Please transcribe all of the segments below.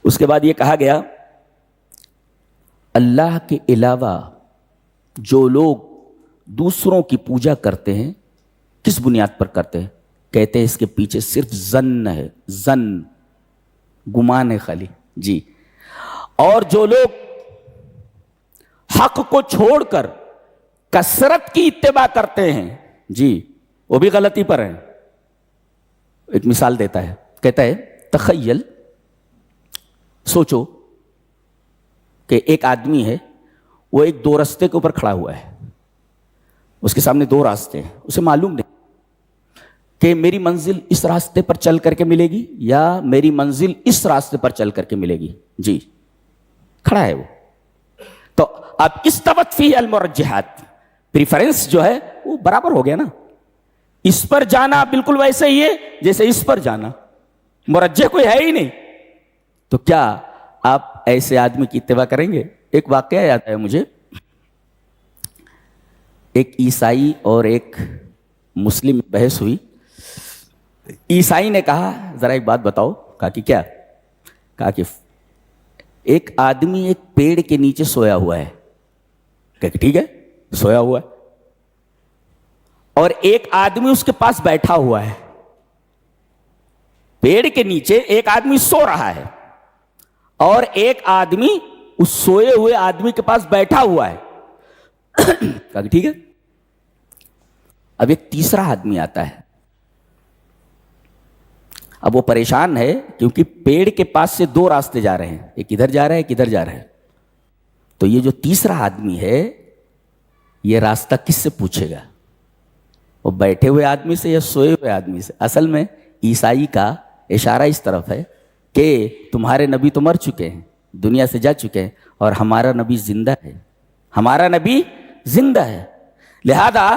اس کے بعد یہ کہا گیا اللہ کے علاوہ جو لوگ دوسروں کی پوجا کرتے ہیں کس بنیاد پر کرتے ہیں؟ کہتے ہیں اس کے پیچھے صرف ظن ہے، ظن، گمان ہے خالی جی. اور جو لوگ حق کو چھوڑ کر کثرت کی اتباع کرتے ہیں جی وہ بھی غلطی پر ہیں. ایک مثال دیتا ہے، کہتا ہے تخیل، سوچو کہ ایک آدمی ہے، وہ ایک دو راستے کے اوپر کھڑا ہوا ہے، اس کے سامنے دو راستے ہیں، اسے معلوم نہیں کہ میری منزل اس راستے پر چل کر کے ملے گی یا میری منزل اس راستے پر چل کر کے ملے گی جی. کھڑا ہے وہ، تو اب استوت فیہ المرجحات، پریفرنس جو ہے وہ برابر ہو گیا نا. اس پر جانا بالکل ویسے ہی ہے جیسے اس پر جانا، مرجح کوئی ہے ہی نہیں. تو کیا آپ ایسے آدمی کی اتباع کریں گے؟ ایک واقعہ یاد ہے مجھے، ایک عیسائی اور ایک مسلم بحث ہوئی. عیسائی نے کہا ذرا ایک بات بتاؤ. کہا کہ کیا؟ کہا کہ ایک آدمی ایک پیڑ کے نیچے سویا ہوا ہے. کہ ٹھیک ہے سویا ہوا ہے، اور ایک آدمی اس کے پاس بیٹھا ہوا ہے. پیڑ کے نیچے ایک آدمی سو رہا ہے اور ایک آدمی اس سوئے ہوئے آدمی کے پاس بیٹھا ہوا ہے. کہا کہ ٹھیک ہے. اب ایک تیسرا آدمی آتا ہے، اب وہ پریشان ہے کیونکہ پیڑ کے پاس سے دو راستے جا رہے ہیں، ایک ادھر جا رہا ہے ایک ادھر جا رہا ہے. تو یہ جو تیسرا آدمی ہے یہ راستہ کس سے پوچھے گا؟ وہ بیٹھے ہوئے آدمی سے یا سوئے ہوئے آدمی سے؟ اصل میں عیسائی کا اشارہ اس طرف ہے کہ تمہارے نبی تو مر چکے ہیں، دنیا سے جا چکے ہیں، اور ہمارا نبی زندہ ہے، ہمارا نبی زندہ ہے. لہذا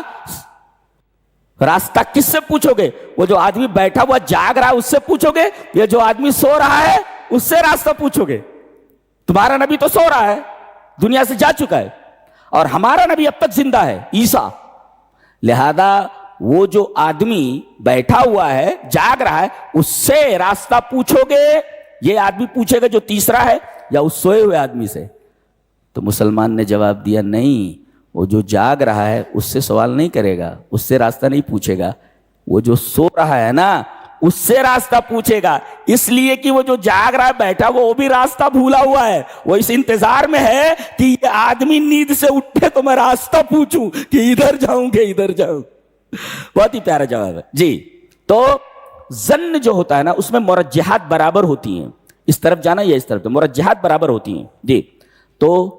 راستہ کس سے پوچھو گے؟ وہ جو آدمی بیٹھا ہوا جاگ رہا ہے اس سے پوچھو گے، یا جو آدمی سو رہا ہے اس سے راستہ پوچھو گے؟ تمہارا نبی تو سو رہا ہے، دنیا سے جا چکا ہے، اور ہمارا نبی اب تک زندہ ہے، عیسیٰ. لہذا وہ جو آدمی بیٹھا ہوا ہے جاگ رہا ہے اس سے راستہ پوچھو گے، یہ آدمی پوچھے گا جو تیسرا ہے، یا اس سوئے ہوئے آدمی سے؟ تو مسلمان نے جواب دیا نہیں، وہ جو جاگ رہا ہے اس سے سوال نہیں کرے گا، اس سے راستہ نہیں پوچھے گا، وہ جو سو رہا ہے نا اس سے راستہ پوچھے گا. اس لیے کہ وہ جو جاگ رہا ہے بیٹھا وہ بھی راستہ بھولا ہوا ہے، وہ اس انتظار میں ہے کہ یہ آدمی نیند سے اٹھے تو میں راستہ پوچھوں کہ ادھر جاؤں کہ ادھر جاؤں. بہت ہی پیارا جواب ہے جی. تو ظن جو ہوتا ہے نا اس میں مرجحات برابر ہوتی ہیں، اس طرف جانا یا اس طرف، تو مرجحات برابر ہوتی ہیں جی. تو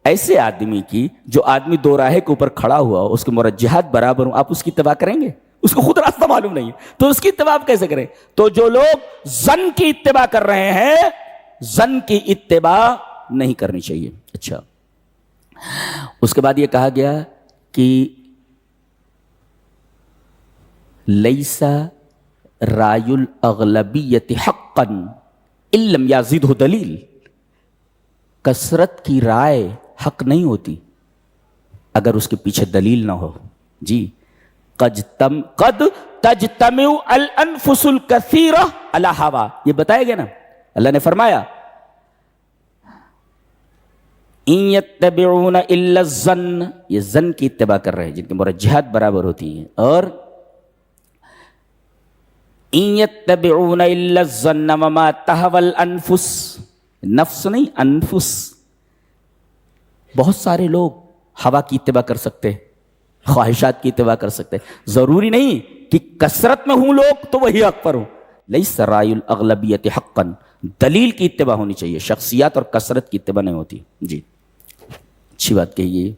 ایسے آدمی کی جو آدمی دو راہے کے اوپر کھڑا ہوا اس کے مرجحات برابر ہوں، آپ اس کی اتباع کریں گے؟ اس کو خود راستہ معلوم نہیں ہے تو اس کی اتباع کیسے کریں؟ تو جو لوگ ظن کی اتباع کر رہے ہیں، ظن کی اتباع نہیں کرنی چاہیے. اچھا، اس کے بعد یہ کہا گیا کہ لیسا رائے الاغلبیت حقا ان لم یزدہ دلیل، کثرت کی رائے حق نہیں ہوتی اگر اس کے پیچھے دلیل نہ ہو جی. قد تجتمع الانفس الکثیرہ علی ہوا، یہ بتایا گیا نا، اللہ نے فرمایا ان یتبعون الا الظن، یہ ظن کی اتباع کر رہے ہیں جن کے مرجحات برابر ہوتی ہیں. اور ان یتبعون الا الظن وما تہوی الانفس، نفس نہیں انفس. بہت سارے لوگ ہوا کی اتباع کر سکتے ہیں، خواہشات کی اتباع کر سکتے ہیں، ضروری نہیں کہ کثرت میں ہوں لوگ تو وہی حق پر ہوں. لیس رائے الاغلبیت حقا، دلیل کی اتباع ہونی چاہیے، شخصیات اور کثرت کی اتباع نہیں ہوتی جی. اچھی بات کہیے،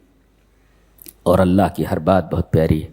اور اللہ کی ہر بات بہت پیاری ہے.